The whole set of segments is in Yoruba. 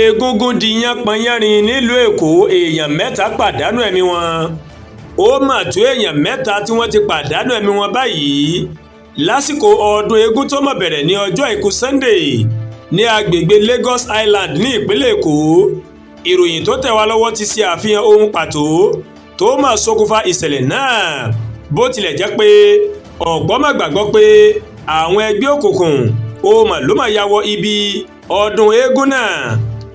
Egúngún Di Yánpọnyánrin Nílùú Eko èèyàn mẹ́ta pàdánù ẹ̀mí wọn. Ó mà tó èèyàn mẹ́ta tí wọ́n ti pàdánù ẹ̀mí wọn báyìí lásìkò ọdún eégún tó máa bẹ̀rẹ̀ ní ọjọ́ àìkú Sunday ní agbègbè Lagos Island ní ìpínlẹ̀ Èkó. Ìròyìn tó tẹ̀ wá lọ́wọ́ ti ṣe àfihàn ohun pàtó tó máa ṣokùnfà ìṣẹ̀lẹ̀ náà, bó tilẹ̀ jẹ́ pé ọ̀pọ̀ máa gbàgbọ́ pé àwọn ẹgbẹ́ òkùnkùn ló máa ya wọ ibi ọdún eégún náà.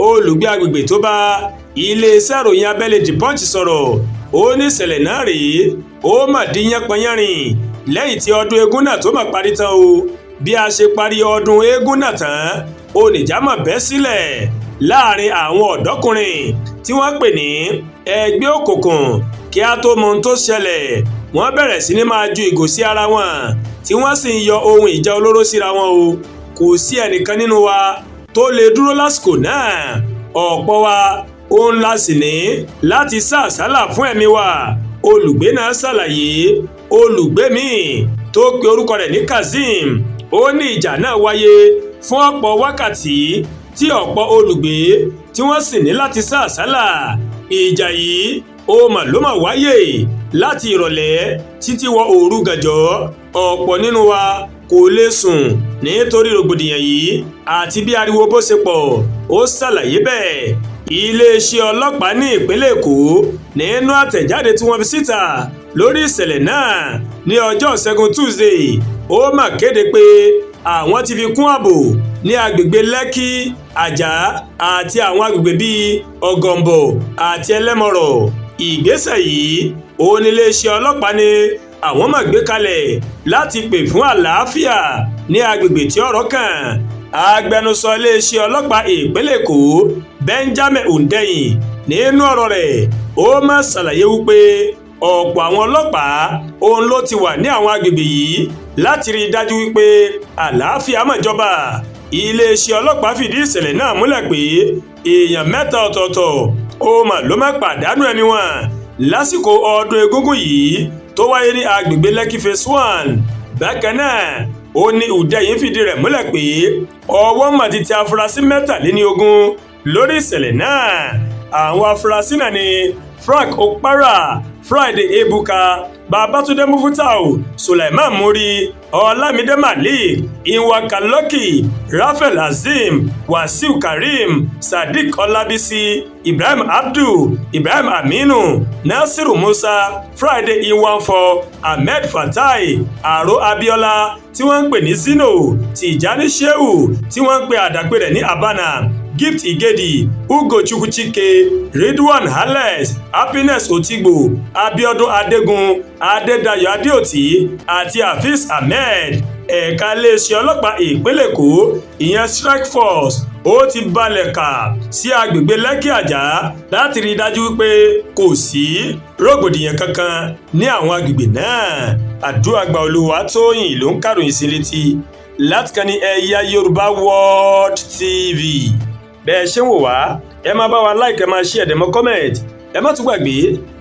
Olùgbé agbègbè tó bá iléeṣẹ́ ìròyìn abẹ́lé The Punch sọ̀rọ̀, ó ní ìṣẹ̀lẹ̀ náà rèé, ó mà di yánpọnyánrin lẹ́yìn tí ọdún eégún náà tó máa parí tán o. Bí a ṣe parí ọdún eégún náà tán, oníjà máa bẹ́ sílẹ̀ láàrin àwọn ọ̀dọ́kùnrin tí wọ́n pè ní ẹgbẹ́ òkùnkùn. Kí a tó mọ ohun tó ṣẹlẹ̀, wọ́n bẹ̀rẹ̀ sí ní máa ju ìgò sí ara wọn tí wọ́n sì ń yọ ohun ìjà olóró síra wọn o. Kò sí ẹnìkan nínú wa tó lè dúró lásìkò náà. Ọ̀pọ̀ wa òun la sì ní láti sá àsálà fún ẹ̀mí wa. Olùgbé náà ṣàlàyé. Olùgbé míì tó pe orúkọ rẹ̀ ní Kazeem, ó ní ìjà náà wáyé fún ọ̀pọ̀ wákàtí tí ọ̀pọ̀ olùgbé tí wọ́n sì ní láti sá àsálà. Ìjà yìí ló máa wáyé láti ìrọ̀lẹ́ títí wọ òru gànjọ́. Ọ̀pọ̀ nínú wa kò lè sùn nítorí rògbòdìyàn yìí àti bí ariwo bó ṣe pọ̀. Ó ṣàlàyé bẹ́ẹ̀. Iléeṣẹ́ ọlọ́pàá ní ìpínlẹ̀ Èkó nínú àtẹ̀jáde tí wọ́n fi síta lórí ìṣẹ̀lẹ̀ náà ní ọjọ́ Ìṣẹ́gun Tuesday, ó mà kéde pé àwọn ti fi kún ààbò ní agbègbè Lẹ́kì, Àjà àti àwọn agbègbè bíi Ọ̀gọ̀mbọ̀ àti Ẹlẹ́mọ̀rọ̀. Ìgbésẹ̀ yìí ní iléeṣẹ́ ọlọ́pàá ní àwọn máa gbé kalẹ̀ láti pè fún àlàáfíà ní agbègbè tí ọ̀rọ̀ kàn. Agbẹnusọ iléeṣẹ́ ọlọ́pàá ìpínlẹ̀ Èkó Benjamin Hundeyin nínú ọ̀rọ̀ rẹ̀ ó máa ṣàlàyé wípé ọ̀pọ̀ àwọn ọlọ́pàá ló ti wà ní àwọn agbègbè yìí láti rí i dájú wípé àlàáfíà máa jọba. Iléeṣẹ́ ọlọ́pàá fìdí ìṣẹ̀lẹ̀ náà múlẹ̀ pé èèyàn mẹ́ta ọ̀tọ̀ọ̀tọ̀ ló máa pàdánù ẹ̀mí wọn lásìkò ọdún egúngún yìí tó wáyé ní agbègbè Lekki phase 1. Bákan náà ní Hundeyin fìdí rẹ̀ múlẹ̀ pé ọwọ́ mà ti tẹ afurasí 23 lórí ìṣẹ̀lẹ̀ náà. Àwọn afurasí náà ni Frank Okpara, Friday Ebuka, Babatunde Mufutau, Sulaiman Muri, Olamide Malik, Inwaka Lucky, Raphael Azim, Wasiu Karim, Sadiq Olabisi, Ibrahim Abdul, Ibrahim Aminu, Nasiru Musa, Friday Iwanfo, Ahmed Fatai, Aro Abiola tí wọ́n ń pè ní Zino, Tijani Shehu tí wọ́n ń pè àdàpè rẹ̀ ní Abana, Gift Igedi, Ugo Chukwuchike, Ridwan Hales, Happiness Otigbo, Abiodun Adegun, Adedayo Adeoti àti Hafiz Ahmed. Ẹ̀ka iléeṣẹ́ ọlọ́pàá ìpínlẹ̀ Èkó ìyẹn Strike Force ti balẹ̀ kà sí agbègbè Lẹ́kì Àjà láti rí i dájú wípé kò sí rògbòdìyàn kankan ní àwọn agbègbè náà. Àdúràgbà Olúwatóyìn ló ń kàròyìn sí létí láti kàn ní eyayorubaworldtv. Bẹ́ẹ̀ ṣe ń wò wá, ẹ máa bá wa like, ẹ máa share, ẹ máa comment. Ẹ má tún gbàgbé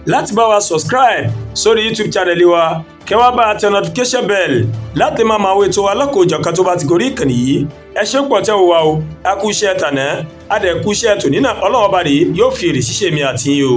láti bá wa subscribe sórí YouTube channel wa, kẹ́ wá bá tẹ notification bell láti máa wo ètò alákòójọ̀kan tó bá ti gorí ìkànnì yìí. Ẹ ṣé pọ̀ tẹ́ wò wá o, a kú iṣẹ́ tàná, a dẹ̀ kú iṣẹ́ tòní náà. Ọlọ́run ọba rèé yóò fi èrè ṣíṣe mi àti yín o.